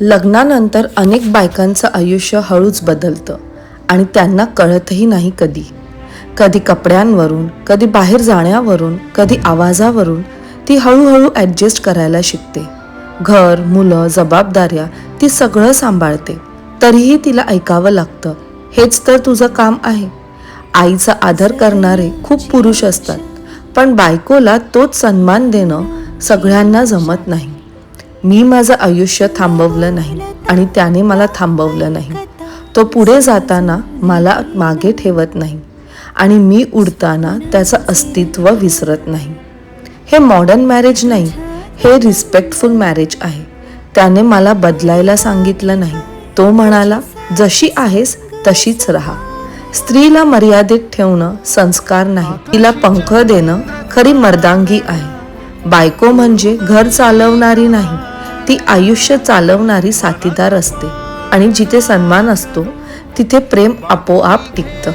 लग्नानंतर अनेक बायकांचं आयुष्य हळूच बदलतं आणि त्यांना कळतही नाही कधी. कधी कपड्यांवरून, कधी बाहेर जाण्यावरून, कधी आवाजावरून ती हळूहळू ॲडजस्ट करायला शिकते. घर, मुलं, जबाबदाऱ्या ती सगळं सांभाळते. तरीही तिला ऐकावं लागतं, हेच तर तुझं काम आहे. आईचा आदर करणारे खूप पुरुष असतात, पण बायकोला तोच सन्मान देणं सगळ्यांना जमत नाही. मी माझं आयुष्य थांबवलं नाही आणि त्याने मला थांबवलं नाही. तो पुढे जाताना मला मागे ठेवत नाही आणि मी उडताना त्याचं अस्तित्व विसरत नाही. हे मॉडर्न मॅरेज नाही, हे रिस्पेक्टफुल मॅरेज आहे. त्याने मला बदलायला सांगितलं नाही. तो म्हणाला, जशी आहेस तशीच राहा. स्त्रीला मर्यादेत ठेवणं संस्कार नाही, तिला पंख देणं खरी मर्दांगी आहे. बायको म्हणजे घर चालवणारी नाही, ती आयुष्य चालवणारी साथीदार असते. आणि जिथे सन्मान असतो तिथे प्रेम आपोआप टिकतं.